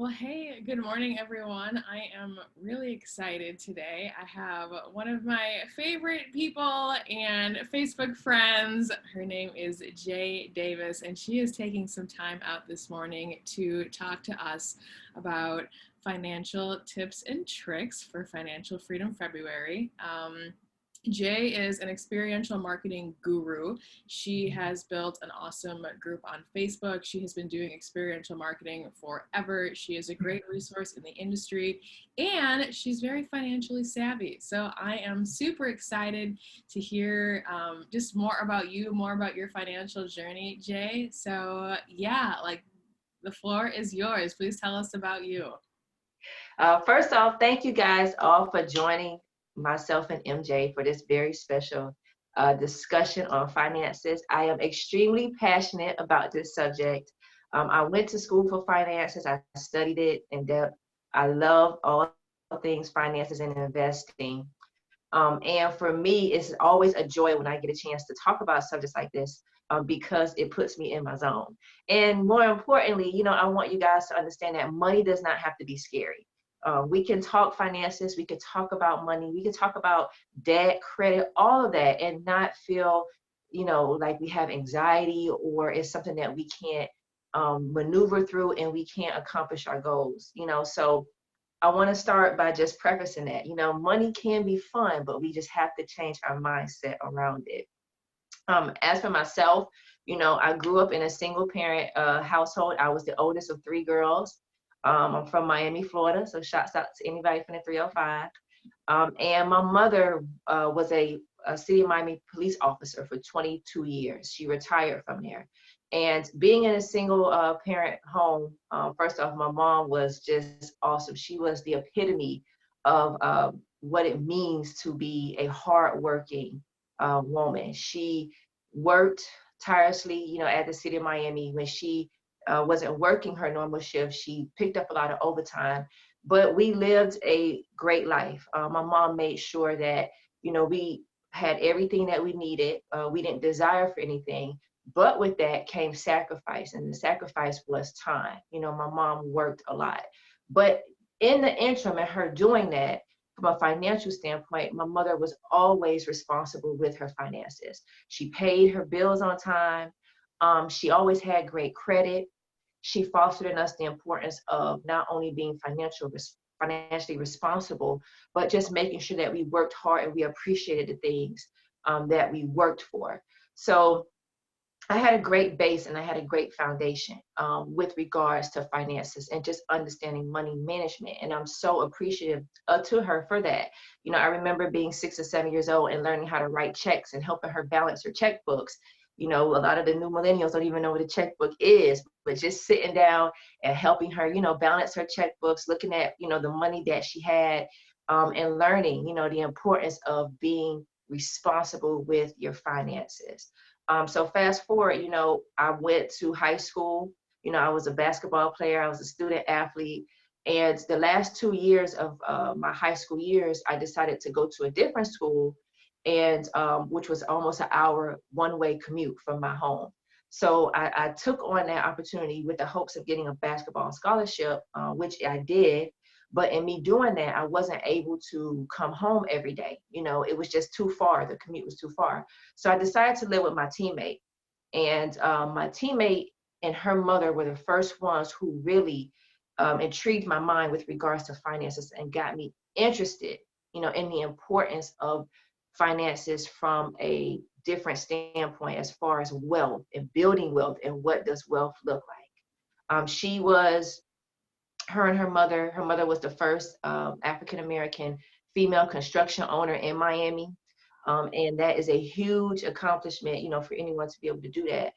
Well, hey, good morning, everyone. I am really excited today. I have one of my favorite people and Facebook friends. Her name is Jae Davis, and she is taking some time out this morning to talk to us about financial tips and tricks for Financial Freedom February. Jay is an experiential marketing guru. She has built an awesome group on Facebook. She has been doing experiential marketing forever. She is a great resource in the industry and she's very financially savvy. So I am super excited to hear just more about you, more about your financial journey, Jay. So, yeah, like the floor is yours. Please tell us about you. First off, thank you guys all for joining myself and MJ for this very special discussion on finances. I am extremely passionate about this subject. I went to school for finances. I studied it in depth. I love all things finances and investing. And for me, it's always a joy when I get a chance to talk about subjects like this because it puts me in my zone. And more importantly, I want you guys to understand that money does not have to be scary. We can talk finances, we can talk about money, we can talk about debt, credit, all of that, and not feel, like we have anxiety or it's something that we can't maneuver through and we can't accomplish our goals. So I want to start by just prefacing that, money can be fun, but we just have to change our mindset around it. As for myself, I grew up in a single parent household. I was the oldest of three girls. I'm from Miami, Florida, so shouts out to anybody from the 305. And my mother was a city of Miami police officer for 22 years. She retired from there. And being in a single parent home, first off, my mom was just awesome. She was the epitome of what it means to be a hardworking woman. She worked tirelessly, at the city of Miami. When she wasn't working her normal shift, she picked up a lot of overtime. But we lived a great life. My mom made sure that, we had everything that we needed. We didn't desire for anything. But with that came sacrifice, and the sacrifice was time. My mom worked a lot. But in the interim, and her doing that, from a financial standpoint, my mother was always responsible with her finances. She paid her bills on time. She always had great credit. She fostered in us the importance of not only being financially responsible, but just making sure that we worked hard and we appreciated the things that we worked for. So I had a great base and I had a great foundation with regards to finances and just understanding money management. And I'm so appreciative to her for that. I remember being 6 or 7 years old and learning how to write checks and helping her balance her checkbooks. A lot of the new millennials don't even know what a checkbook is, but just sitting down and helping her, balance her checkbooks, looking at, the money that she had and learning, the importance of being responsible with your finances. So fast forward, I went to high school. I was a basketball player. I was a student athlete. And the last 2 years of my high school years, I decided to go to a different school, and which was almost an hour one-way commute from my home. So I took on that opportunity with the hopes of getting a basketball scholarship, which I did. But in me doing that, I wasn't able to come home every day. It was just too far. The commute was too far. So I decided to live with my teammate. And my teammate and her mother were the first ones who really intrigued my mind with regards to finances and got me interested, in the importance of finances from a different standpoint as far as wealth and building wealth and what does wealth look like. Her and her mother was the first African-American female construction owner in Miami. And that is a huge accomplishment, for anyone to be able to do that.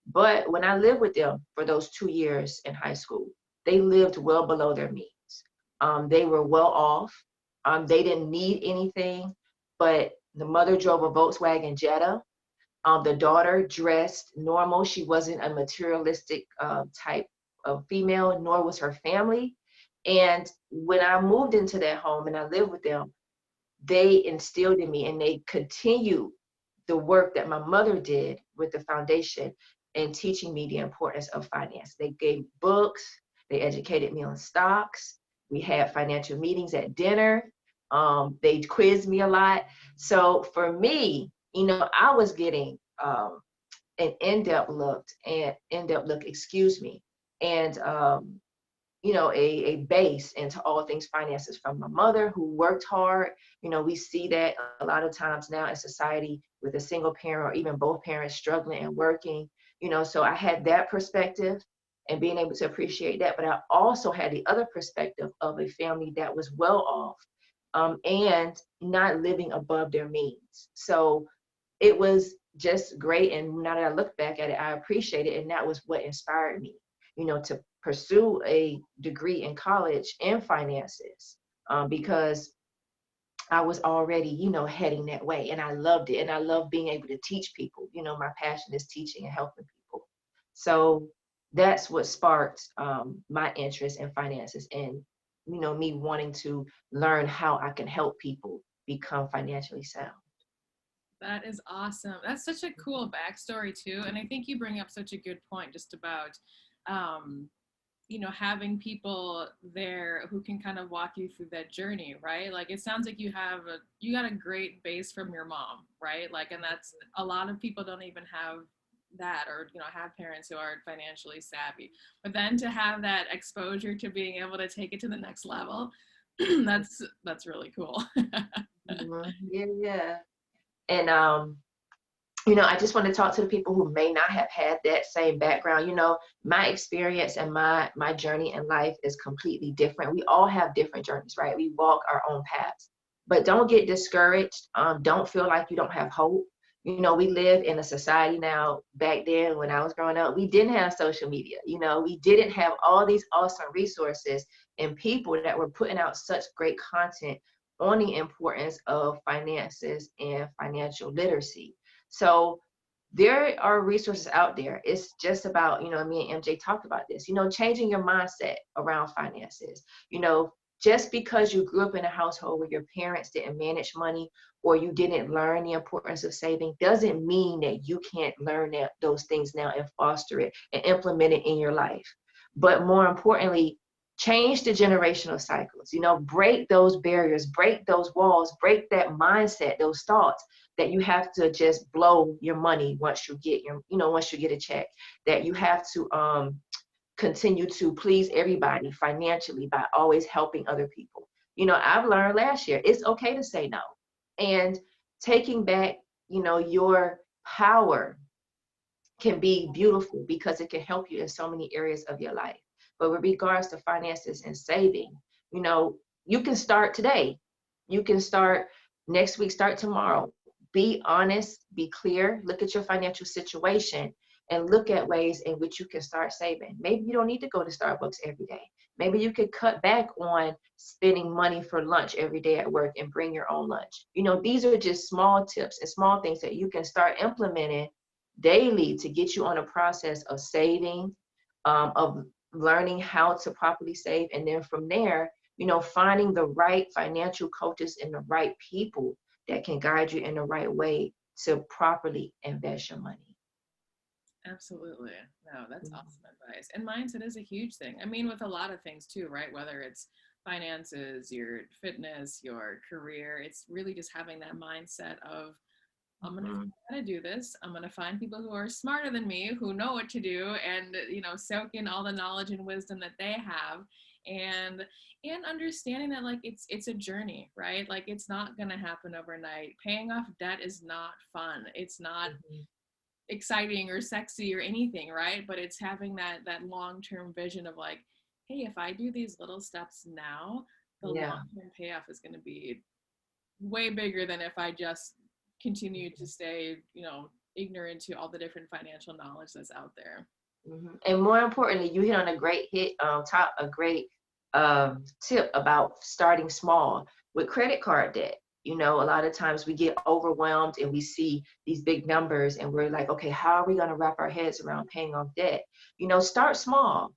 But when I lived with them for those 2 years in high school, they lived well below their means. They were well off. They didn't need anything, but the mother drove a Volkswagen Jetta. The daughter dressed normal. She wasn't a materialistic type of female, nor was her family. And when I moved into that home and I lived with them, they instilled in me and they continued the work that my mother did with the foundation and teaching me the importance of finance. They gave books, They educated me on stocks. We had financial meetings at dinner. They quizzed me a lot. So for me, I was getting an in-depth look, excuse me, and a base into all things finances from my mother, who worked hard. We see that a lot of times now in society with a single parent or even both parents struggling and working. So I had that perspective and being able to appreciate that. But I also had the other perspective of a family that was well off, and not living above their means. So it was just great. And now that I look back at it, I appreciate it. And that was what inspired me, to pursue a degree in college in finances, because I was already, heading that way. And I loved it. And I love being able to teach people. My passion is teaching and helping people. So that's what sparked my interest in finances, and, me wanting to learn how I can help people become financially sound. That is awesome. That's such a cool backstory too. And I think you bring up such a good point just about, um, having people there who can kind of walk you through that journey, right? Like it sounds like you got a great base from your mom, right? Like, and that's a lot of people don't even have that, or have parents who aren't financially savvy. But then to have that exposure to being able to take it to the next level, that's really cool. Yeah, yeah. And I just want to talk to the people who may not have had that same background. My experience and my journey in life is completely different. We all have different journeys, right? We walk our own paths. But don't get discouraged. Don't feel like you don't have hope. We live in a society now. Back then, when I was growing up, we didn't have social media. We didn't have all these awesome resources and people that were putting out such great content on the importance of finances and financial literacy. So there are resources out there. It's just about, me and MJ talked about this, changing your mindset around finances. Just because you grew up in a household where your parents didn't manage money, or you didn't learn the importance of saving, doesn't mean that you can't learn those things now and foster it and implement it in your life. But more importantly, change the generational cycles, break those barriers, break those walls, break that mindset, those thoughts that you have to just blow your money once you get once you get a check, that you have to continue to please everybody financially by always helping other people. I've learned last year, it's okay to say no. And taking back, your power can be beautiful because it can help you in so many areas of your life. But with regards to finances and saving, you can start today. You can start next week, start tomorrow. Be honest, be clear, look at your financial situation and look at ways in which you can start saving. Maybe you don't need to go to Starbucks every day. Maybe you could cut back on spending money for lunch every day at work and bring your own lunch. These are just small tips and small things that you can start implementing daily to get you on a process of saving, of learning how to properly save. And then from there, finding the right financial coaches and the right people that can guide you in the right way to properly invest your money. Absolutely. No, that's awesome advice. And mindset is a huge thing. I mean, with a lot of things too, right? Whether it's finances, your fitness, your career, it's really just having that mindset of, I'm going to figure out how to do this. I'm going to find people who are smarter than me, who know what to do, and, soak in all the knowledge and wisdom that they have. And understanding that, like, it's a journey, right? Like, it's not going to happen overnight. Paying off debt is not fun. It's not exciting or sexy or anything, right? But it's having that long-term vision of like, hey, if I do these little steps now, the long-term payoff is going to be way bigger than if I just continue to stay, ignorant to all the different financial knowledge that's out there. And more importantly, you hit on a great tip about starting small with credit card debt. A lot of times we get overwhelmed and we see these big numbers and we're like, okay, how are we going to wrap our heads around paying off debt? Start small,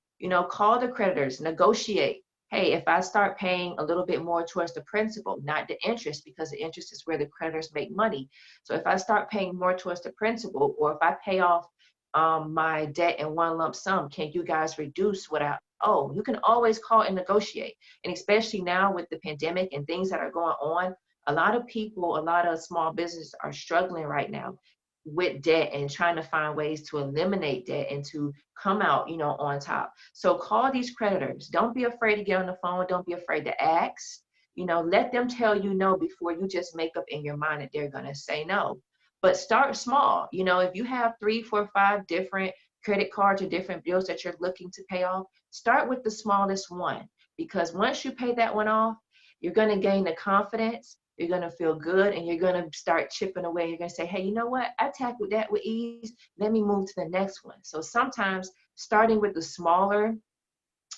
call the creditors, negotiate. Hey, if I start paying a little bit more towards the principal, not the interest, because the interest is where the creditors make money. So if I start paying more towards the principal, or if I pay off my debt in one lump sum, can you guys reduce what Oh, you can always call and negotiate. And especially now with the pandemic and things that are going on, a lot of people, a lot of small businesses are struggling right now with debt and trying to find ways to eliminate debt and to come out, on top. So call these creditors. Don't be afraid to get on the phone. Don't be afraid to ask. Let them tell you no before you just make up in your mind that they're going to say no. But start small. If you have 3, 4, 5 different credit cards or different bills that you're looking to pay off, start with the smallest one, because once you pay that one off, you're going to gain the confidence, you're going to feel good, and you're going to start chipping away. You're going to say, hey, you know what? I tackled that with ease. Let me move to the next one. So sometimes starting with the smaller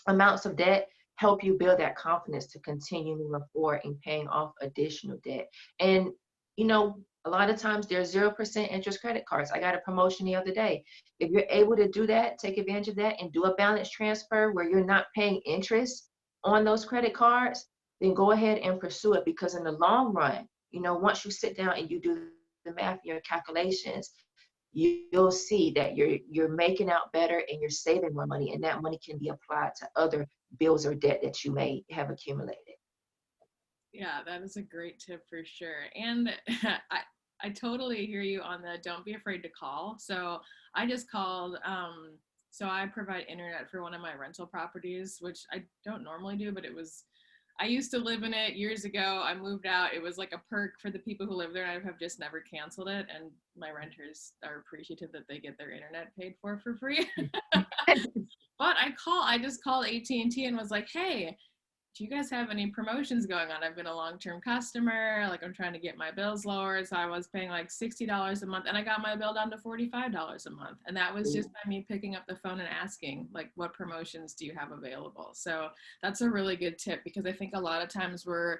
amounts of debt help you build that confidence to continue moving forward and paying off additional debt. And, a lot of times there's 0% interest credit cards. I got a promotion the other day. If you're able to do that, take advantage of that and do a balance transfer where you're not paying interest on those credit cards, then go ahead and pursue it, because in the long run, once you sit down and you do the math, your calculations, you'll see that you're making out better and you're saving more money, and that money can be applied to other bills or debt that you may have accumulated. Yeah, that is a great tip for sure. And I totally hear you on the don't be afraid to call. So I just called. So I provide internet for one of my rental properties, which I don't normally do, but I used to live in it years ago. I moved out. It was like a perk for the people who live there, and I have just never canceled it. And my renters are appreciative that they get their internet paid for free. But I just called AT&T and was like, hey, do you guys have any promotions going on? I've been a long-term customer. Like, I'm trying to get my bills lower. So I was paying like $60 a month, and I got my bill down to $45 a month. And that was just by me picking up the phone and asking, like, what promotions do you have available? So that's a really good tip, because I think a lot of times we're,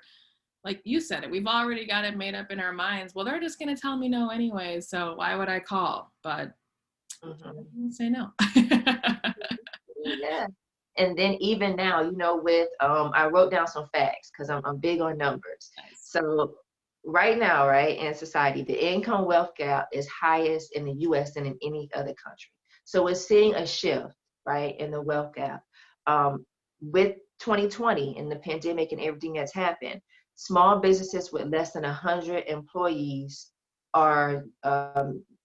like you said it, we've already got it made up in our minds. Well, they're just going to tell me no anyway, so why would I call? But say no. Yeah. And then even now, with I wrote down some facts because I'm big on numbers. Nice. So right now, right, in society, the income wealth gap is highest in the US than in any other country. So we're seeing a shift, right, in the wealth gap. With 2020 and the pandemic and everything that's happened, small businesses with less than 100 employees are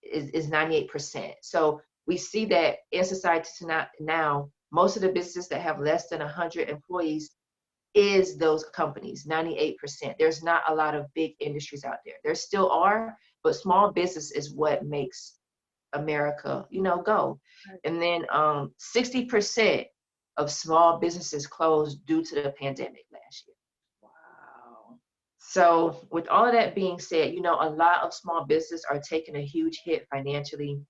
is 98%. So we see that in society now, most of the businesses that have less than 100 employees is those companies, 98%. There's not a lot of big industries out there. There still are, but small business is what makes America, go. And then 60% of small businesses closed due to the pandemic last year. Wow. So with all of that being said, a lot of small businesses are taking a huge hit financially.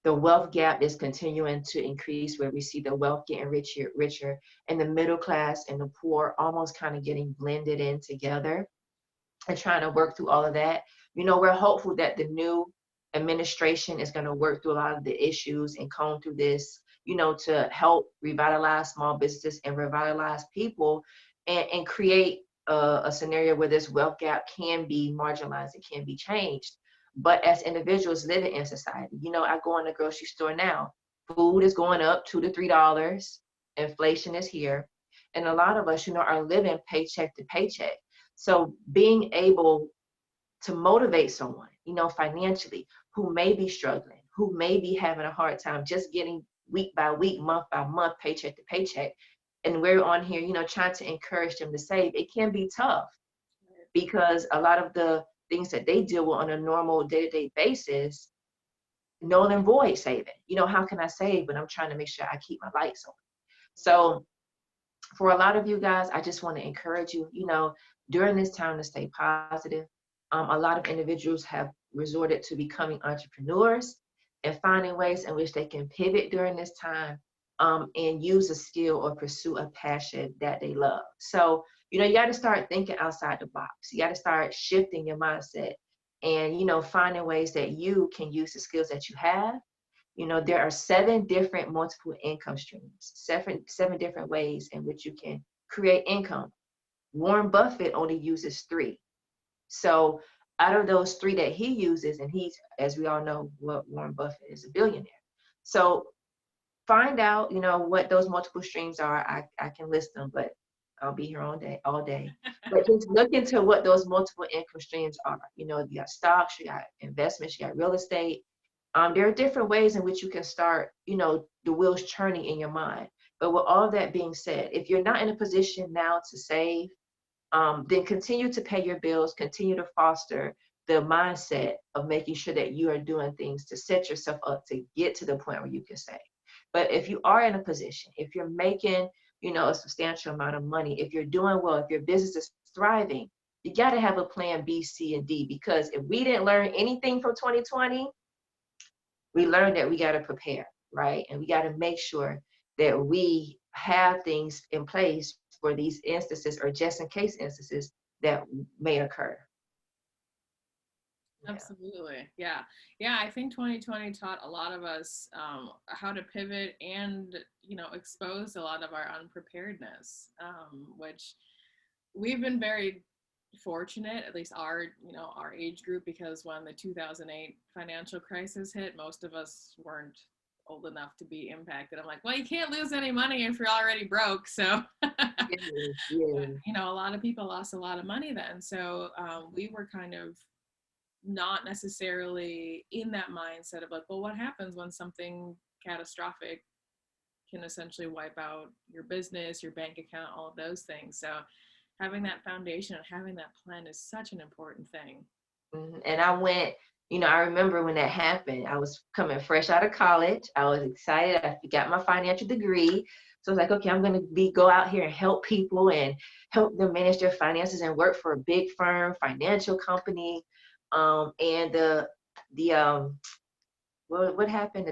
The wealth gap is continuing to increase, where we see the wealth getting richer, and the middle class and the poor almost kind of getting blended in together and trying to work through all of that. We're hopeful that the new administration is going to work through a lot of the issues and comb through this, to help revitalize small businesses and revitalize people, and create a scenario where this wealth gap can be marginalized, it can be changed. But as individuals living in society, I go in the grocery store now, food is going up $2 to $3. Inflation is here. And a lot of us, are living paycheck to paycheck. So being able to motivate someone, financially, who may be struggling, who may be having a hard time just getting week by week, month by month, paycheck to paycheck. And we're on here, trying to encourage them to save. It can be tough, because a lot of the things that they deal with on a normal day-to-day basis, null and void saving. How can I save when I'm trying to make sure I keep my lights on? So for a lot of you guys, I just want to encourage you, during this time, to stay positive. A lot of individuals have resorted to becoming entrepreneurs and finding ways in which they can pivot during this time, and use a skill or pursue a passion that they love. So, you got to start thinking outside the box. You got to start shifting your mindset and, finding ways that you can use the skills that you have. There are 7 different multiple income streams, seven different ways in which you can create income. Warren Buffett only uses 3. So out of those 3 that he uses, and he's, as we all know, what Warren Buffett is, a billionaire. So find out, what those multiple streams are. I can list them, but I'll be here all day. But just look into what those multiple income streams are. You got stocks, you got investments, you got real estate. There are different ways in which you can start, the wheels churning in your mind. But with all that being said, if you're not in a position now to save, then continue to pay your bills, continue to foster the mindset of making sure that you are doing things to set yourself up to get to the point where you can save. But if you are in a position, if you're making, a substantial amount of money, if you're doing well, if your business is thriving, you got to have a plan B, C, and D, because if we didn't learn anything from 2020, we learned that we got to prepare, right? And we got to make sure that we have things in place for these instances, or just in case instances that may occur. Absolutely. Yeah. Yeah. I think 2020 taught a lot of us how to pivot and, expose a lot of our unpreparedness, which we've been very fortunate, at least our age group, because when the 2008 financial crisis hit, most of us weren't old enough to be impacted. I'm like, well, you can't lose any money if you're already broke. So, a lot of people lost a lot of money then. So we were kind of not necessarily in that mindset of like, well, what happens when something catastrophic can essentially wipe out your business, your bank account, all of those things. So having that foundation and having that plan is such an important thing. And I went, I remember when that happened, I was coming fresh out of college. I was excited. I got my financial degree. So I was like, okay, I'm going to go out here and help people and help them manage their finances and work for a big firm, financial company. And what happened?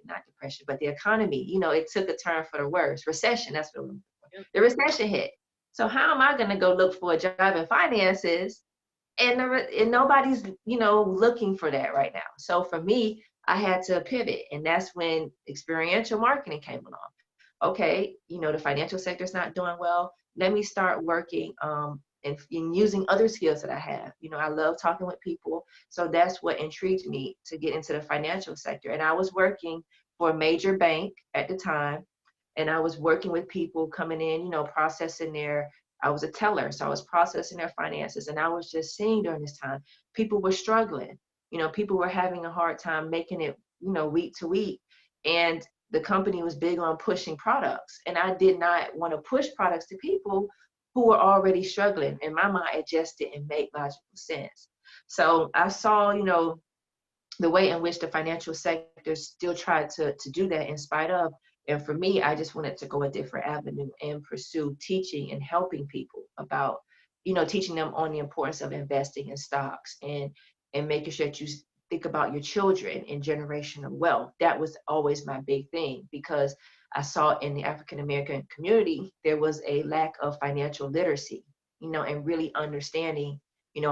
Not depression, but the economy, it took a turn for the worse. Recession, that's what the recession hit. So how am I going to go look for a job in finances? And nobody's, looking for that right now. So for me, I had to pivot. And that's when experiential marketing came along. Okay, the financial sector is not doing well. Let me start working and using other skills that I have. I love talking with people. So that's what intrigued me to get into the financial sector. And I was working for a major bank at the time. And I was working with people coming in, processing I was a teller. So I was processing their finances. And I was just seeing during this time, people were struggling. People were having a hard time making it, week to week. And the company was big on pushing products. And I did not want to push products to people who were already struggling. In my mind, it just didn't make logical sense. So I saw, the way in which the financial sector still tried to do that in spite of. And for me, I just wanted to go a different avenue and pursue teaching and helping people about, teaching them on the importance of investing in stocks and making sure that you think about your children and generational wealth. That was always my big thing, because I saw in the African American community, there was a lack of financial literacy, and really understanding,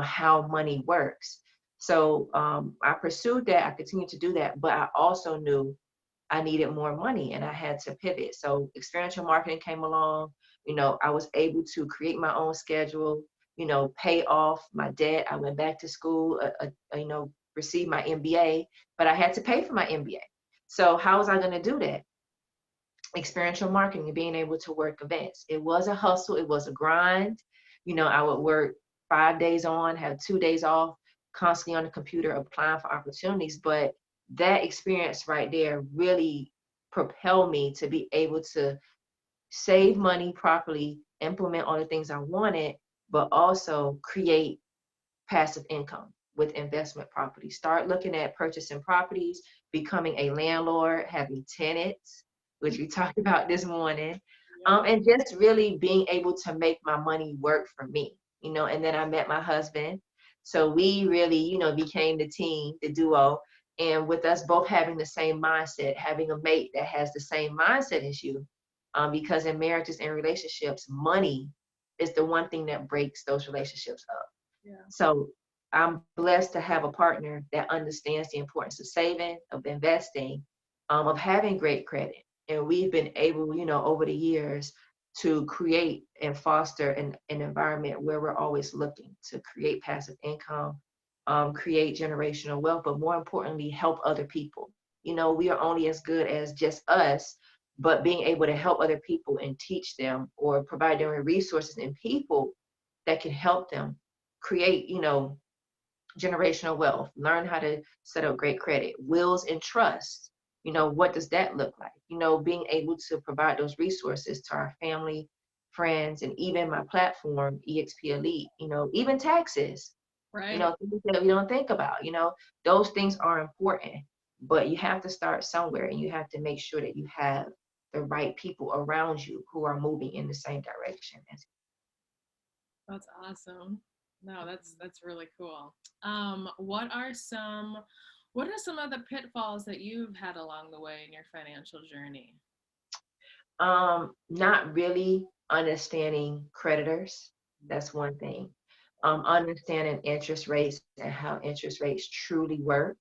how money works. So I pursued that. I continued to do that, but I also knew I needed more money and I had to pivot. So experiential marketing came along. I was able to create my own schedule, pay off my debt. I went back to school, received my MBA, but I had to pay for my MBA. So how was I going to do that? Experiential marketing and being able to work events. It was a hustle. It was a grind. I would work 5 days on, have 2 days off, constantly on the computer applying for opportunities. But that experience right there really propelled me to be able to save money properly, implement all the things I wanted, but also create passive income with investment properties. Start looking at purchasing properties, becoming a landlord, having tenants, which we talked about this morning, and just really being able to make my money work for me, and then I met my husband. So we really, became the team, the duo. And with us both having the same mindset, having a mate that has the same mindset as you, because in marriages and relationships, money is the one thing that breaks those relationships up. Yeah. So I'm blessed to have a partner that understands the importance of saving, of investing, of having great credit. And we've been able, over the years to create and foster an environment where we're always looking to create passive income, create generational wealth, but more importantly, help other people. We are only as good as just us but being able to help other people and teach them or provide them with resources and people that can help them create, generational wealth, learn how to set up great credit, wills and trusts. What does that look like? Being able to provide those resources to our family, friends, and even my platform, EXP Elite, even taxes, Right. things that we don't think about, those things are important, but you have to start somewhere and you have to make sure that you have the right people around you who are moving in the same direction as That's awesome. No, that's really cool. What are some of the pitfalls that you've had along the way in your financial journey? Not really understanding creditors. That's one thing. Understanding interest rates and how interest rates truly work.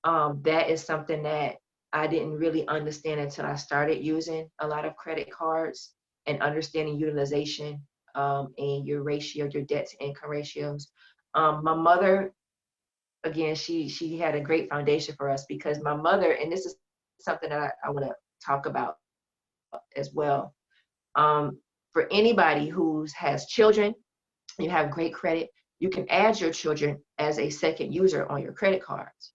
That is something that I didn't really understand until I started using a lot of credit cards and understanding utilization, and your ratio, your debt to income ratios. My mother, again, she had a great foundation for us because my mother, and this is something that I want to talk about as well. For anybody who has children, you have great credit, you can add your children as a second user on your credit cards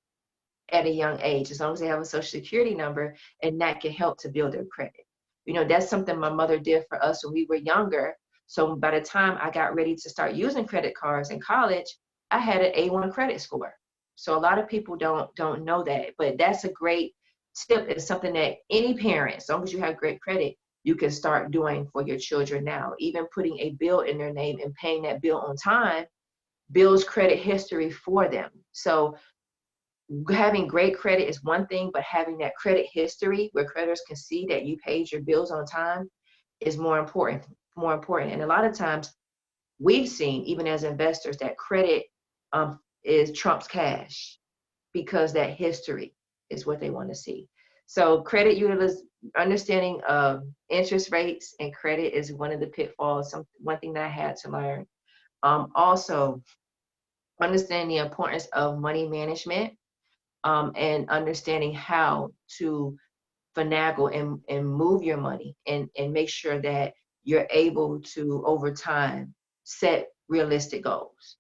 at a young age, as long as they have a social security number, and that can help to build their credit. That's something my mother did for us when we were younger. So by the time I got ready to start using credit cards in college, I had an A1 credit score. So a lot of people don't know that, but that's a great tip. It's something that any parent, as long as you have great credit, you can start doing for your children now. Even putting a bill in their name and paying that bill on time builds credit history for them. So having great credit is one thing, but having that credit history where creditors can see that you paid your bills on time is more important. And a lot of times we've seen, even as investors, that credit is trumps cash because that history is what they want to see. So understanding of interest rates and credit is one of the pitfalls, one thing that I had to learn. Also, understanding the importance of money management, and understanding how to finagle and move your money and make sure that you're able to, over time, set realistic goals.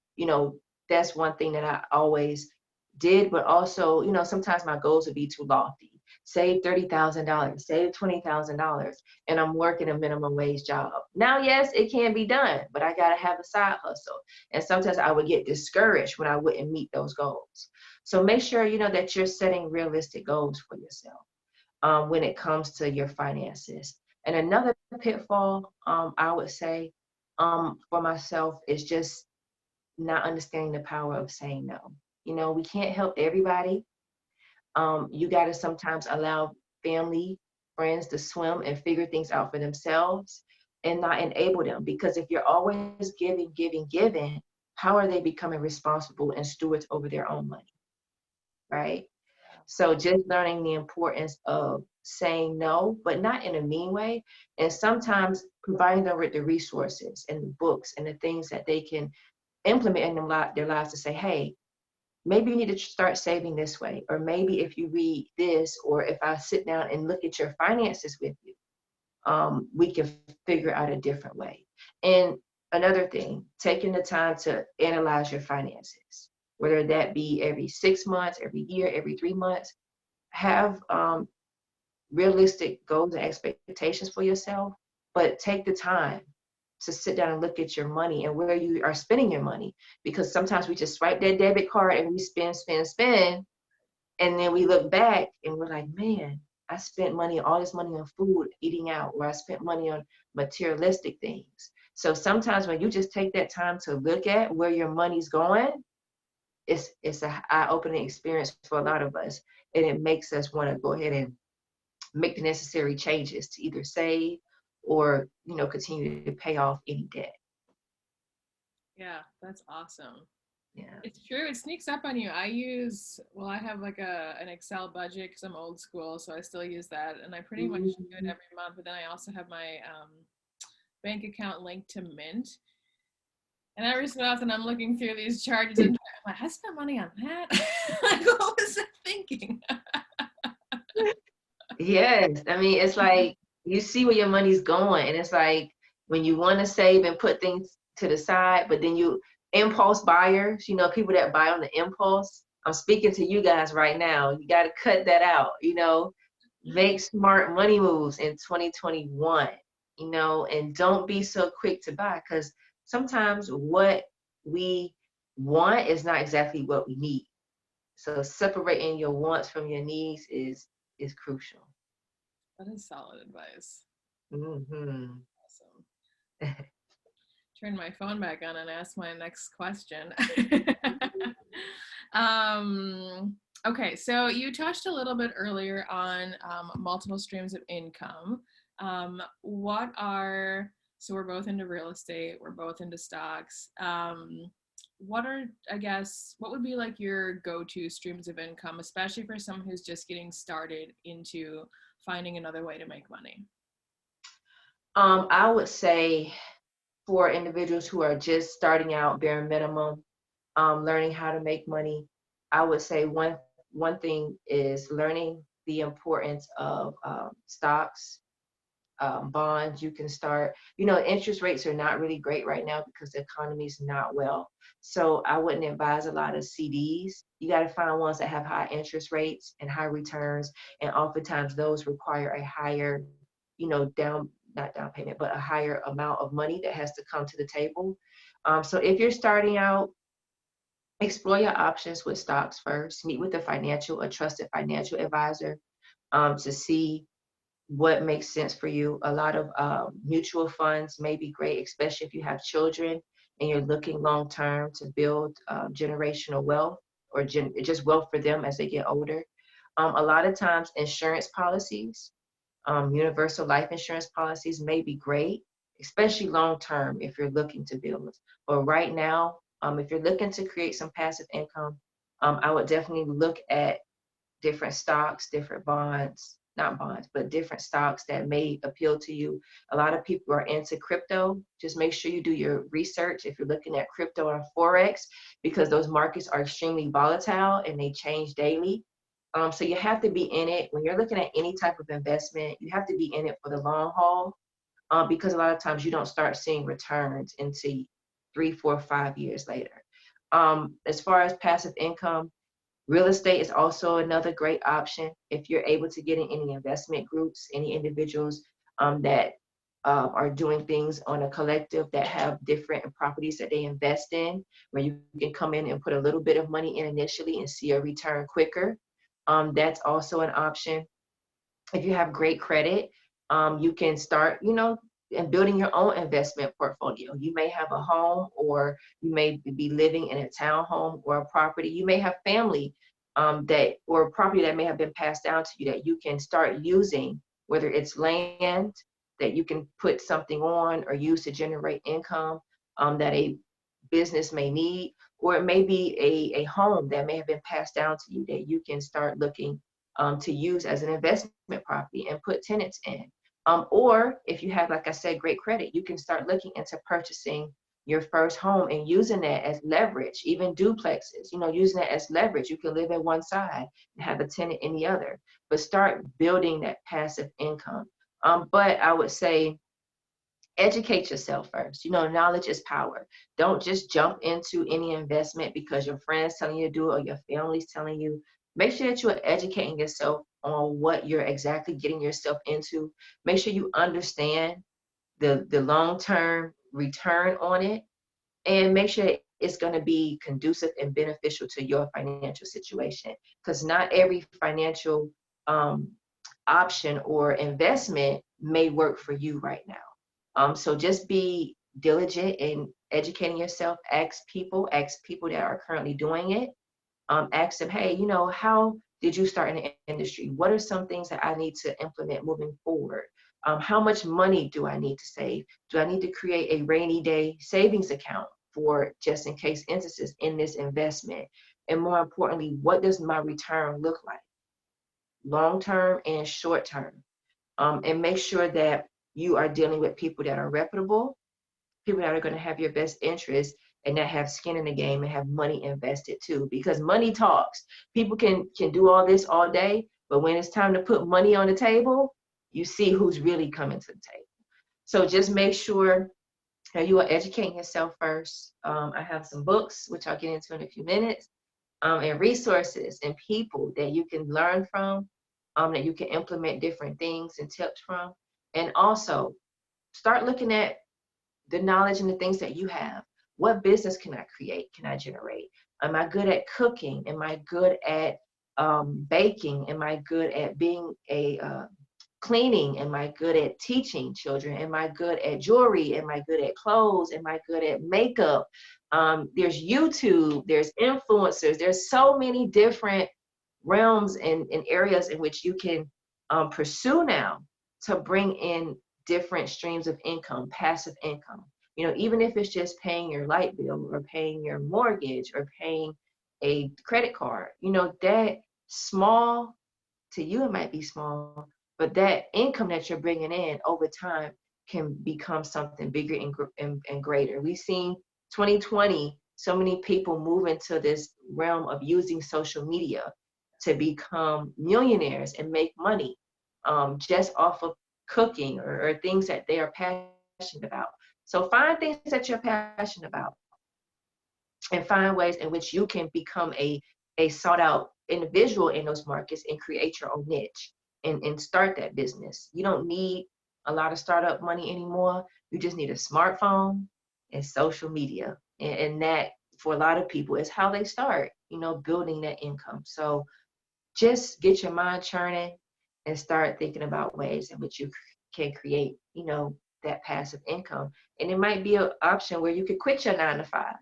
That's one thing that I always did, but also, sometimes my goals would be too lofty. Save $30,000, save $20,000, and I'm working a minimum wage job. Now, yes, it can be done, but I got to have a side hustle. And sometimes I would get discouraged when I wouldn't meet those goals. So make sure, that you're setting realistic goals for yourself, when it comes to your finances. And another pitfall, I would say, for myself, is just not understanding the power of saying no. We can't help everybody. You got to sometimes allow family, friends to swim and figure things out for themselves and not enable them. Because if you're always giving, giving, giving, how are they becoming responsible and stewards over their own money? Right? So just learning the importance of saying no, but not in a mean way. And sometimes providing them with the resources and the books and the things that they can implement in their lives to say, hey, maybe you need to start saving this way. Or maybe if you read this, or if I sit down and look at your finances with you, we can figure out a different way. And another thing, taking the time to analyze your finances, whether that be every 6 months, every year, every 3 months. Have realistic goals and expectations for yourself, but take the time to sit down and look at your money and where you are spending your money. Because sometimes we just swipe that debit card and we spend, spend, spend. And then we look back and we're like, man, I spent all this money on food, eating out, or I spent money on materialistic things. So sometimes when you just take that time to look at where your money's going, it's an eye-opening experience for a lot of us. And it makes us want to go ahead and make the necessary changes to either save or, continue to pay off any debt. Yeah, that's awesome. Yeah. It's true. It sneaks up on you. I have like an Excel budget because I'm old school, so I still use that, and I pretty much do it every month. But then I also have my bank account linked to Mint, and every so often I'm looking through these charges and I'm like, I spent money on that. Like, what was I thinking? Yes, I mean, it's like you see where your money's going, and it's like when you want to save and put things to the side, but then you impulse buyers, people that buy on the impulse. I'm speaking to you guys right now. You got to cut that out, make smart money moves in 2021, and don't be so quick to buy because sometimes what we want is not exactly what we need. So separating your wants from your needs is crucial. That is solid advice. Hmm. Awesome. Turn my phone back on and ask my next question. um, okay, so you touched a little bit earlier on multiple streams of income. What are, so we're both into real estate, we're both into stocks. What are, I guess, what would be like your go-to streams of income, especially for someone who's just getting started into finding another way to make money? I would say for individuals who are just starting out bare minimum, learning how to make money, I would say one thing is learning the importance of stocks, bonds. You can start, interest rates are not really great right now because the economy is not well. So I wouldn't advise a lot of CDs. You got to find ones that have high interest rates and high returns. And oftentimes those require a higher, not down payment, but a higher amount of money that has to come to the table. So if you're starting out, explore your options with stocks first. Meet with a trusted financial advisor to see what makes sense for you. A lot of mutual funds may be great, especially if you have children and you're looking long term to build generational wealth or just wealth for them as they get older. A lot of times, insurance policies, universal life insurance policies may be great, especially long term if you're looking to build. But right now, if you're looking to create some passive income, I would definitely look at different stocks, different bonds, not bonds, but different stocks that may appeal to you. A lot of people are into crypto. Just make sure you do your research if you're looking at crypto and forex, because those markets are extremely volatile and they change daily. So you have to be in it. When you're looking at any type of investment, you have to be in it for the long haul, because a lot of times you don't start seeing returns until 3, 4, 5 years later. As far as passive income, real estate is also another great option if you're able to get in any investment groups, any individuals that are doing things on a collective that have different properties that they invest in, where you can come in and put a little bit of money in initially and see a return quicker. That's also an option. If you have great credit, you can start, and building your own investment portfolio. You may have a home, or you may be living in a townhome or a property. You may have family or property that may have been passed down to you that you can start using, whether it's land that you can put something on or use to generate income that a business may need, or it may be a home that may have been passed down to you that you can start looking to use as an investment property and put tenants in. Or if you have, like I said, great credit, you can start looking into purchasing your first home and using that as leverage, even duplexes, using that as leverage. You can live in one side and have a tenant in the other, but start building that passive income. But I would say educate yourself first. Knowledge is power. Don't just jump into any investment because your friends telling you to do it or your family's telling you. Make sure that you are educating yourself on what you're exactly getting yourself into. Make sure you understand the long-term return on it, and make sure it's going to be conducive and beneficial to your financial situation, because not every financial um, option or investment may work for you right now. So just be diligent in educating yourself. Ask people that are currently doing it. Ask them, hey, how did you start in the industry? What are some things that I need to implement moving forward? How much money do I need to save? Do I need to create a rainy day savings account for just in case instances in this investment? And more importantly, what does my return look like? Long term and short term. And make sure that you are dealing with people that are reputable, people that are going to have your best interest and that have skin in the game and have money invested too, because money talks. People can do all this all day, But when it's time to put money on the table, you see who's really coming to the table. So just make sure that you are educating yourself first. I have some books, which I'll get into in a few minutes, and resources and people that you can learn from, that you can implement different things and tips from. And also start looking at the knowledge and the things that you have. What business can I create? Can I generate? Am I good at cooking? Am I good at baking? Am I good at being a cleaning? Am I good at teaching children? Am I good at jewelry? Am I good at clothes? Am I good at makeup? There's YouTube, there's influencers, there's so many different realms and areas in which you can pursue now to bring in different streams of income, passive income. You know, even if it's just paying your light bill or paying your mortgage or paying a credit card, you know, that small, to you it might be small, but that income that you're bringing in over time can become something bigger and greater. We've seen 2020, so many people move into this realm of using social media to become millionaires and make money, just off of cooking or things that they are passionate about. So find things that you're passionate about and find ways in which you can become a sought out individual in those markets and create your own niche and start that business. You don't need a lot of startup money anymore. You just need a smartphone and social media. And that, for a lot of people, is how they start, you know, building that income. So just get your mind churning and start thinking about ways in which you can create, you know, that passive income. And it might be an option where you could quit your 9 to 5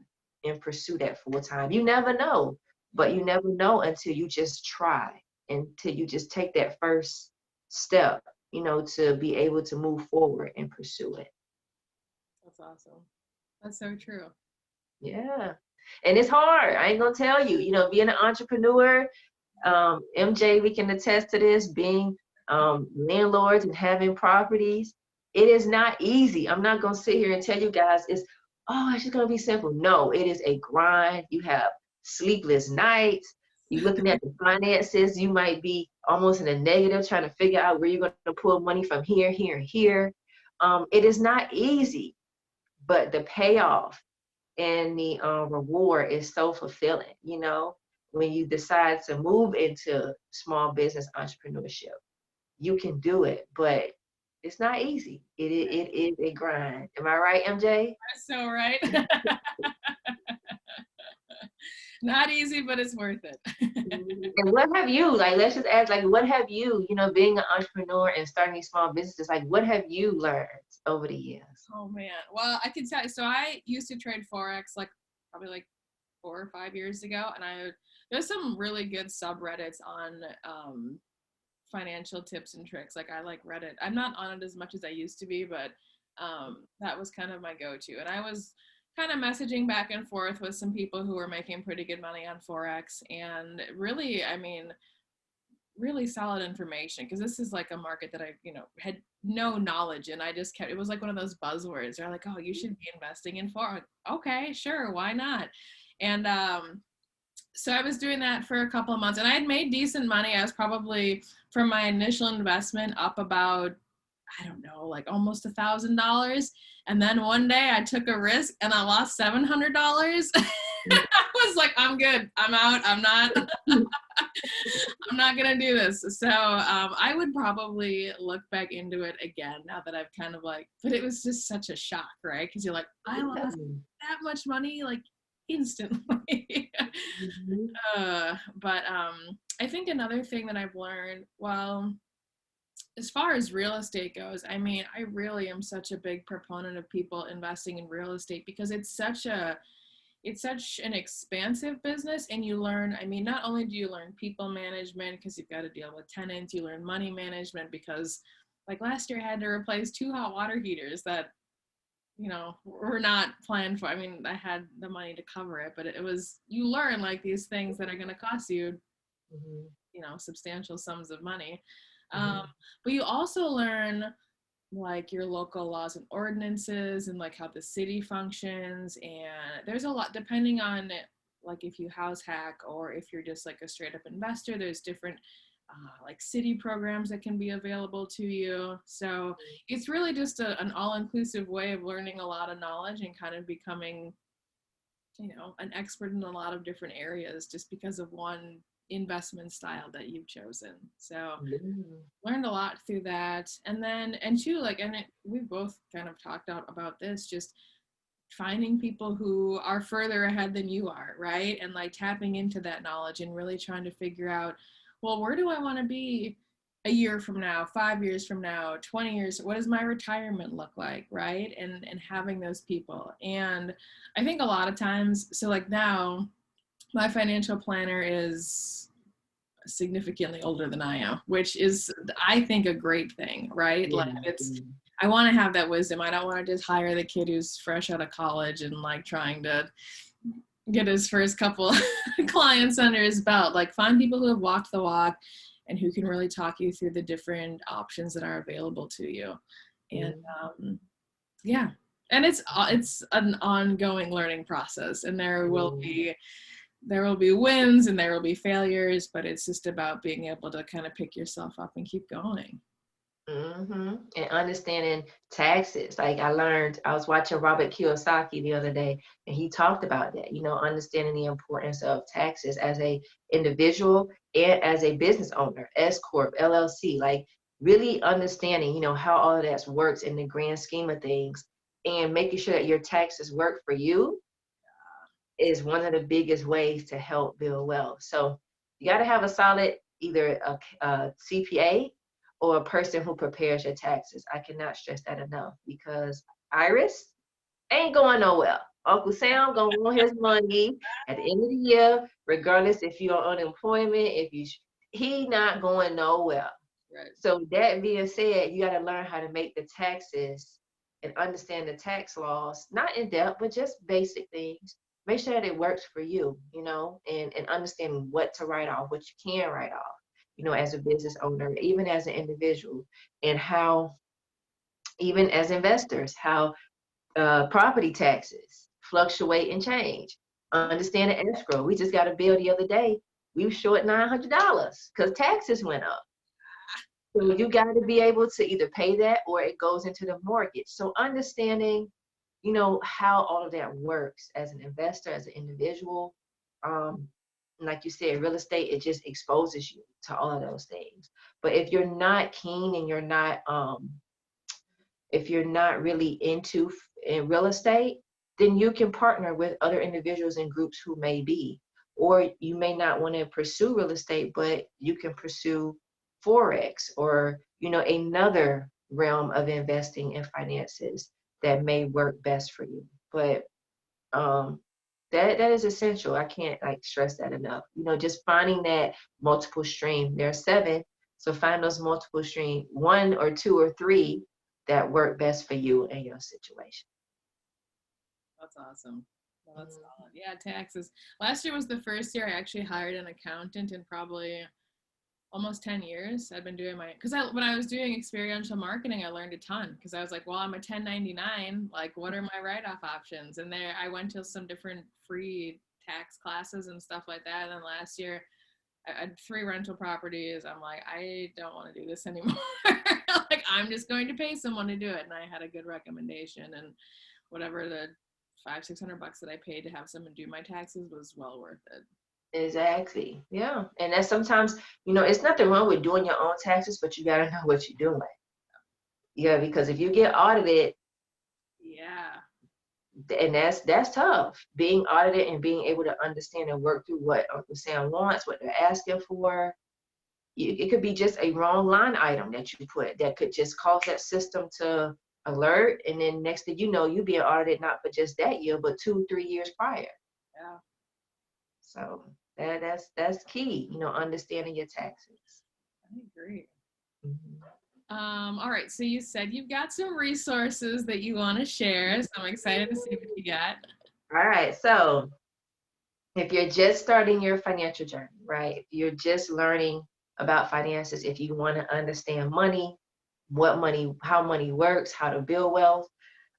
and pursue that full time. You never know, but you never know until you just try, until you just take that first step, you know, to be able to move forward and pursue it. That's awesome. That's so true. Yeah. And it's hard. I ain't gonna tell you, you know, being an entrepreneur, MJ, we can attest to this, being landlords and having properties. It is not easy. I'm not going to sit here and tell you guys it's just going to be simple. No, it is a grind. You have sleepless nights. You're looking at the finances. You might be almost in a negative, trying to figure out where you're going to pull money from here, here, and here. It is not easy, but the payoff and the reward is so fulfilling, you know, when you decide to move into small business entrepreneurship. You can do it, but it's not easy. It is a grind. Am I right, MJ? That's so right. Not easy, but it's worth it. And what have you, like, let's just ask, like, what have you, you know, being an entrepreneur and starting these small businesses, like, what have you learned over the years? Oh man. Well, I can tell you. So I used to trade forex like probably like 4 or 5 years ago, and there's some really good subreddits on financial tips and tricks. Like I like Reddit. I'm not on it as much as I used to be, but that was kind of my go-to. And I was kind of messaging back and forth with some people who were making pretty good money on forex, and really, I mean, really solid information, because this is like a market that I, you know, had no knowledge in. I just kept, it was like one of those buzzwords. They're like, oh, you should be investing in forex. Okay, sure, why not? And so I was doing that for a couple of months, and I had made decent money. I was probably, from my initial investment, up about, I don't know, like almost $1,000. And then one day I took a risk and I lost $700. I was like, I'm good. I'm out. I'm not going to do this. So I would probably look back into it again now that I've kind of like, but it was just such a shock, right? Because you're like, I lost that much money, like instantly. But I think another thing that I've learned, well, as far as real estate goes, I mean, I really am such a big proponent of people investing in real estate, because it's such an expansive business. And you learn, I mean, not only do you learn people management, because you've got to deal with tenants, you learn money management, because like last year I had to replace 2 hot water heaters that, you know, were not planned for. I mean, I had the money to cover it, but it was, you learn like these things that are going to cost you, you know, substantial sums of money. But you also learn like your local laws and ordinances and like how the city functions. And there's a lot, depending on like if you house hack or if you're just like a straight up investor, there's different like city programs that can be available to you. So it's really just an all-inclusive way of learning a lot of knowledge and kind of becoming, an expert in a lot of different areas just because of one investment style that you've chosen. So learned a lot through that. And two, we've both kind of talked about this, just finding people who are further ahead than you are, right? And like tapping into that knowledge and really trying to figure out, well, where do I want to be a year from now, 5 years from now, 20 years? What does my retirement look like, right? And having those people. And I think a lot of times, so like now, my financial planner is significantly older than I am, which is, I think, a great thing, right? Like I want to have that wisdom. I don't want to just hire the kid who's fresh out of college and like trying to get his first couple clients under his belt. Like find people who have walked the walk and who can really talk you through the different options that are available to you. And yeah, and it's an ongoing learning process, and there will be wins and there will be failures, but it's just about being able to kind of pick yourself up and keep going. And understanding taxes. Like I was watching Robert Kiyosaki the other day, and he talked about that, understanding the importance of taxes as a individual and as a business owner, S Corp, LLC, like really understanding, how all of that works in the grand scheme of things, and making sure that your taxes work for you is one of the biggest ways to help build wealth. So you got to have a solid, either a CPA or a person who prepares your taxes. I cannot stress that enough, because Iris ain't going nowhere. Uncle Sam gonna want his money at the end of the year, regardless if you're on unemployment, he not going nowhere. Right. So that being said, you got to learn how to make the taxes and understand the tax laws, not in depth, but just basic things. Make sure that it works for you, and understanding what to write off, what you can write off, as a business owner, even as an individual, and how, even as investors, how property taxes fluctuate and change. Understand the escrow. We just got a bill the other day. We were short $900 because taxes went up. So you got to be able to either pay that or it goes into the mortgage. So understanding, how all of that works as an investor, as an individual. Like you said, real estate, it just exposes you to all of those things. But if you're not keen and if you're not really into in real estate, then you can partner with other individuals and groups who may be. Or you may not want to pursue real estate, but you can pursue forex or, another realm of investing in finances that may work best for you. But that is essential. I can't stress that enough. Just finding that multiple stream. There are 7, so find those multiple stream, 1 or 2 or 3 that work best for you and your situation. That's awesome. Well, that's solid. Yeah, taxes. Last year was the first year I actually hired an accountant in probably almost 10 years. I've been doing when I was doing experiential marketing, I learned a ton because I was like, well, I'm a 1099. Like, what are my write-off options? And there I went to some different free tax classes and stuff like that. And then last year I had 3 rental properties. I'm like, I don't want to do this anymore. Like, I'm just going to pay someone to do it. And I had a good recommendation, and whatever the $500-600 that I paid to have someone do my taxes was well worth it. Exactly. Yeah. And that's sometimes, it's nothing wrong with doing your own taxes, but you got to know what you're doing. Yeah, because if you get audited, and that's tough. Being audited and being able to understand and work through what Uncle Sam wants, what they're asking for. It could be just a wrong line item that you put that could just cause that system to alert. And then next thing you know, you being audited not for just that year, but 2-3 years prior. Yeah. So that's key, understanding your taxes. I agree. All right, so you said you've got some resources that you want to share, so I'm excited to see what you got. All right, so if you're just starting your financial journey, right? If you're just learning about finances, if you want to understand money, how money works, how to build wealth,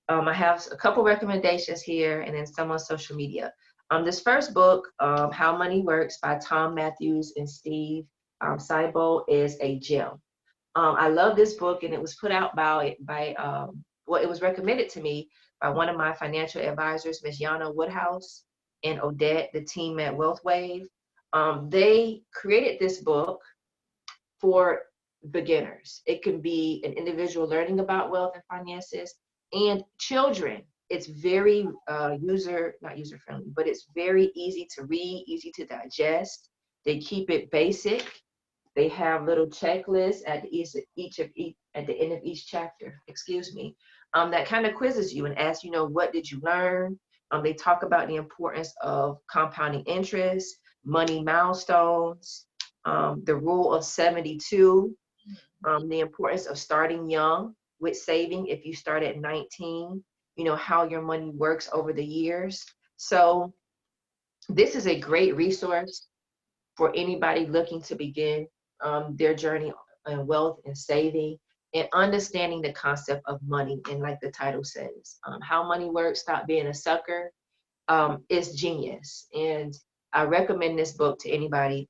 I have a couple recommendations here and then some on social media. This first book, How Money Works by Tom Matthews and Steve Saibo is a gem. I love this book, and it was put out well, it was recommended to me by one of my financial advisors, Miss Yana Woodhouse and Odette, the team at Wealth Wave. They created this book for beginners. It can be an individual learning about wealth and finances, and children. It's very not user friendly, but it's very easy to read, easy to digest. They keep it basic. They have little checklists at at the end of each chapter, excuse me, that kind of quizzes you and asks, what did you learn? They talk about the importance of compounding interest, money milestones, the rule of 72, the importance of starting young with saving if you start at 19, how your money works over the years. So this is a great resource for anybody looking to begin their journey in wealth and saving and understanding the concept of money. And like the title says, how money works, stop being a sucker, is genius. And I recommend this book to anybody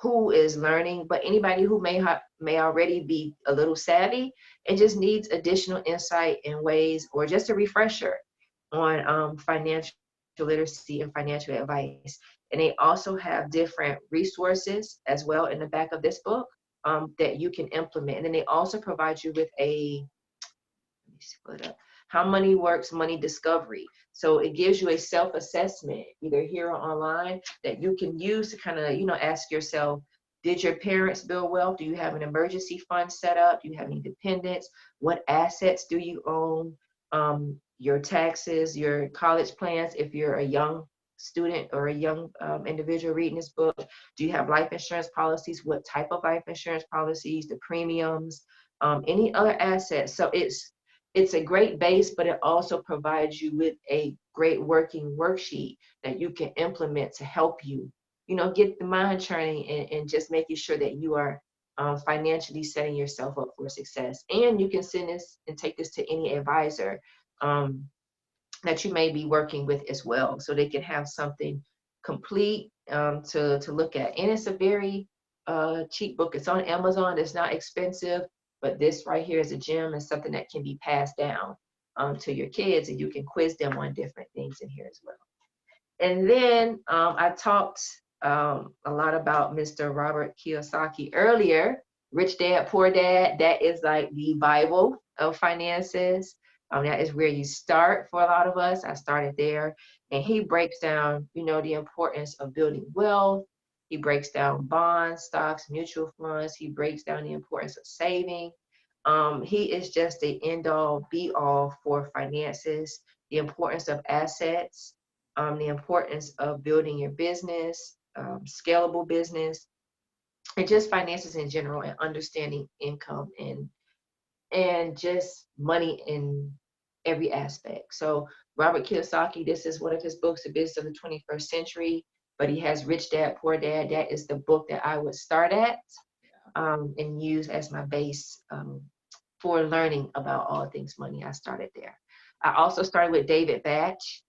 who is learning, but anybody who may already be a little savvy and just needs additional insight and ways, or just a refresher on financial literacy and financial advice. And they also have different resources as well in the back of this book that you can implement. And then they also provide you with let me split up, How Money Works Money Discovery. So it gives you a self-assessment, either here or online, that you can use to kind of, ask yourself, did your parents build wealth? Do you have an emergency fund set up? Do you have any dependents? What assets do you own? Your taxes, your college plans, if you're a young student or a young individual reading this book. Do you have life insurance policies? What type of life insurance policies? The premiums, any other assets. So it's a great base, but it also provides you with a great working worksheet that you can implement to help you, get the mind churning and just making sure that you are financially setting yourself up for success. And you can send this and take this to any advisor that you may be working with as well, so they can have something complete to look at. And it's a very cheap book. It's on Amazon. It's not expensive, but this right here is a gem and something that can be passed down to your kids, and you can quiz them on different things in here as well. And then I talked a lot about Mr. Robert Kiyosaki earlier. Rich Dad, Poor Dad, that is like the Bible of finances. That is where you start for a lot of us. I started there. And he breaks down, the importance of building wealth. He breaks down bonds, stocks, mutual funds. He breaks down the importance of saving. He is just the end all, be all for finances, the importance of assets, the importance of building your business, scalable business, and just finances in general, and understanding income and just money in every aspect. So Robert Kiyosaki, this is one of his books, The Business of the 21st Century, but he has Rich Dad, Poor Dad. That is the book that I would start at and use as my base for learning about all things money. I started there. I also started with David Batch.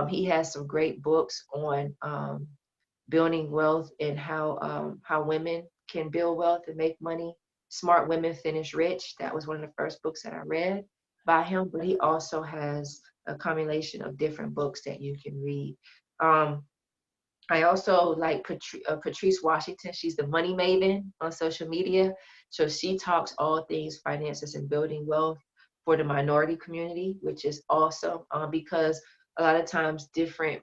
He has some great books on building wealth and how women can build wealth and make money. Smart Women Finish Rich. That was one of the first books that I read by him, but he also has a combination of different books that you can read. I also like Patrice Washington. She's the money maven on social media. So she talks all things finances and building wealth for the minority community, which is awesome because a lot of times different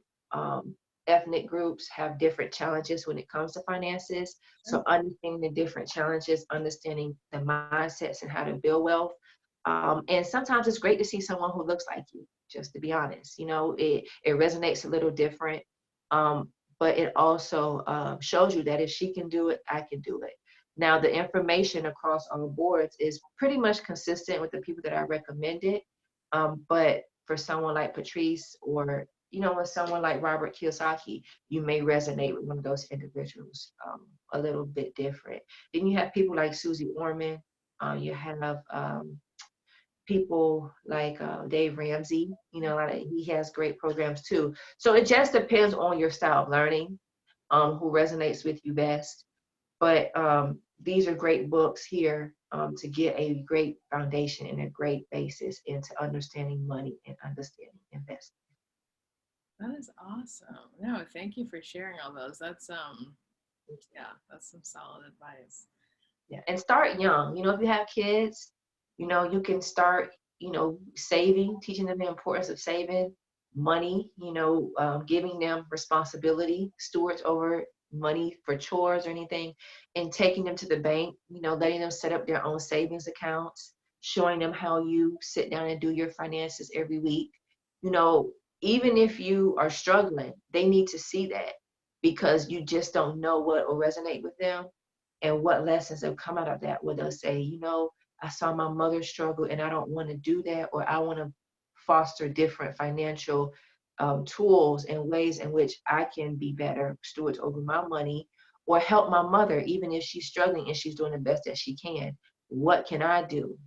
ethnic groups have different challenges when it comes to finances. So understanding the different challenges, understanding the mindsets and how to build wealth. And sometimes it's great to see someone who looks like you, just to be honest. It resonates a little different. But it also shows you that if she can do it, I can do it. Now, the information across all boards is pretty much consistent with the people that I recommended. But for someone like Patrice or, with someone like Robert Kiyosaki, you may resonate with one of those individuals a little bit different. Then you have people like Susie Orman. You have people like Dave Ramsey, he has great programs too. So it just depends on your style of learning, who resonates with you best. But these are great books here to get a great foundation and a great basis into understanding money and understanding investing. That is awesome. No, thank you for sharing all those. That's yeah, that's some solid advice. Yeah, and start young. If you have kids, you can start, saving, teaching them the importance of saving money, giving them responsibility, stewards over money for chores or anything, and taking them to the bank, letting them set up their own savings accounts, showing them how you sit down and do your finances every week. You know, Even if you are struggling, they need to see that because you just don't know what will resonate with them and what lessons have come out of that, where they'll say, I saw my mother struggle and I don't want to do that, or I want to foster different financial tools and ways in which I can be better stewards over my money, or help my mother, even if she's struggling and she's doing the best that she can. What can I do,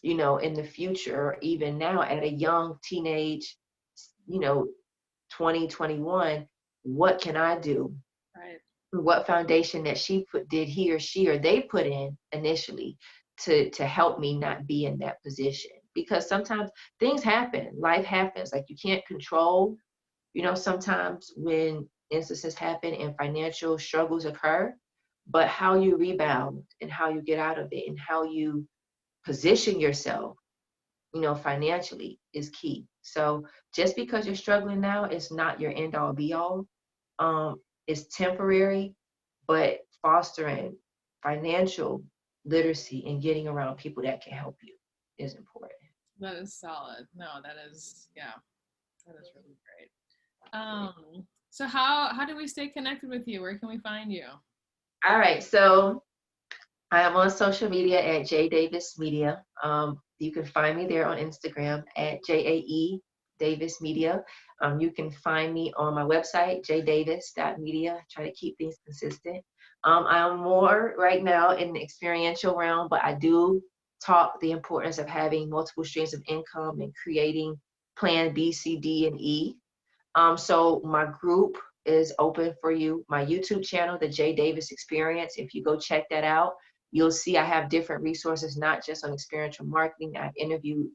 in the future, or even now at a young teenage, you know, 2021, what can I do? Right. What foundation that did he or she or they put in initially to help me not be in that position, because sometimes things happen, life happens, like you can't control, sometimes when instances happen and financial struggles occur, but how you rebound and how you get out of it and how you position yourself, financially is key. So just because you're struggling now is not your end all be all. It's temporary, but fostering financial literacy and getting around people that can help you is important. That is solid. No, that is, yeah, that is really great. So how do we stay connected with you? Where can we find you? All right, so I am on social media at Jae Davis Media. You can find me there on Instagram at JAE Davis Media. You can find me on my website, jdavis.media. Try to keep things consistent. I'm more right now in the experiential realm, but I do talk the importance of having multiple streams of income and creating plan B, C, D, and E. So my group is open for you. My YouTube channel, the Jae Davis Experience, if you go check that out, you'll see I have different resources, not just on experiential marketing. I've interviewed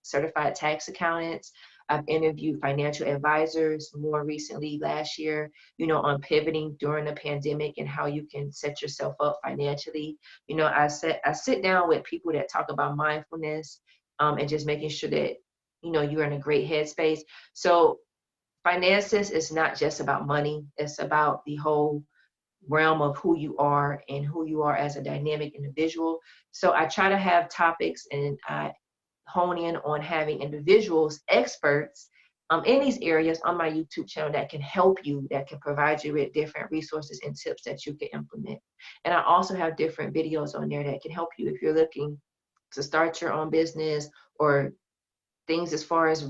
certified tax accountants. I've interviewed financial advisors more recently last year, on pivoting during the pandemic and how you can set yourself up financially. I sit down with people that talk about mindfulness, and just making sure that, you're in a great headspace. So finances is not just about money. It's about the whole realm of who you are and who you are as a dynamic individual. So I try to have topics and I hone in on having individuals, experts in these areas on my YouTube channel that can help you, that can provide you with different resources and tips that you can implement. And I also have different videos on there that can help you if you're looking to start your own business, or things as far as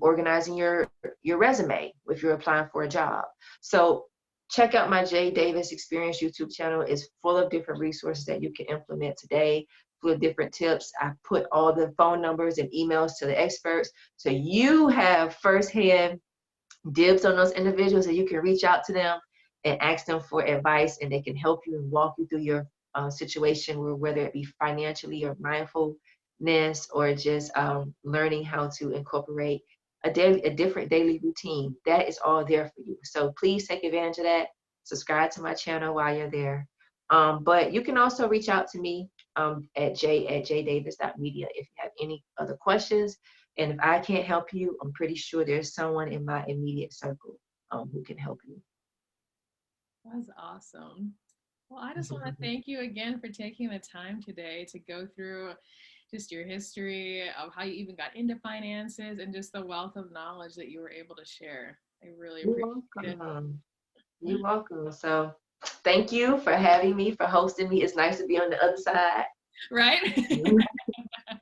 organizing your resume if you're applying for a job. So check out my Jae Davis Experience YouTube channel. It's full of different resources that you can implement today, full of different tips. I put all the phone numbers and emails to the experts, so you have firsthand dibs on those individuals, and you can reach out to them and ask them for advice, and they can help you and walk you through your situation, whether it be financially or mindfulness, or just learning how to incorporate a different daily routine. That is all there for you. So please take advantage of that. Subscribe to my channel while you're there. But you can also reach out to me at jdavis.media if you have any other questions. And if I can't help you, I'm pretty sure there's someone in my immediate circle who can help you. That's awesome. Well, I just want to thank you again for taking the time today to go through just your history of how you even got into finances and just the wealth of knowledge that you were able to share. I really You're appreciate it. welcome. You're welcome. So thank you for having me, for hosting me. It's nice to be on the other side. Right?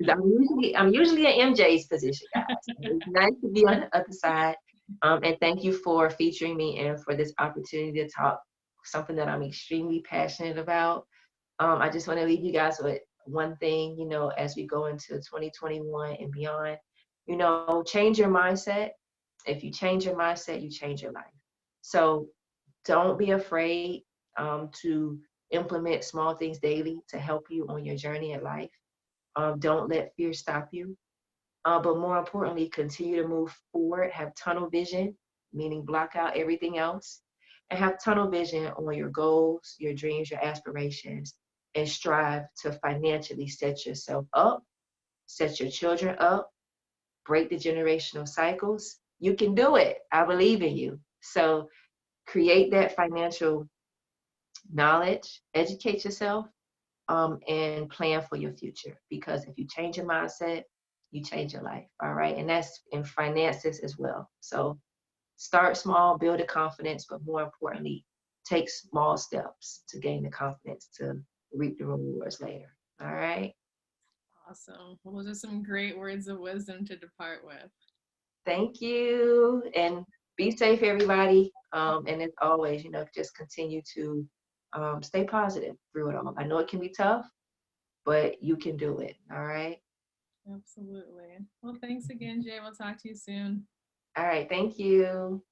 I'm usually in MJ's position, guys. It's nice to be on the other side. And thank you for featuring me and for this opportunity to talk something that I'm extremely passionate about. I just want to leave you guys with one thing, as we go into 2021 and beyond, change your mindset. If you change your mindset, you change your life. So don't be afraid to implement small things daily to help you on your journey in life. Don't let fear stop you. But more importantly, continue to move forward, have tunnel vision, meaning block out everything else, and have tunnel vision on your goals, your dreams, your aspirations, and strive to financially set yourself up, set your children up, break the generational cycles. You can do it. I believe in you. So create that financial knowledge, educate yourself, and plan for your future. Because if you change your mindset, you change your life. All right. And that's in finances as well. So start small, build a confidence, but more importantly, take small steps to gain the confidence to reap the rewards later. All right. Awesome. Well, those are some great words of wisdom to depart with. Thank you. And be safe, everybody. And as always, just continue to stay positive through it all. I know it can be tough, but you can do it. All right. Absolutely. Well, thanks again, Jay. We'll talk to you soon. All right. Thank you.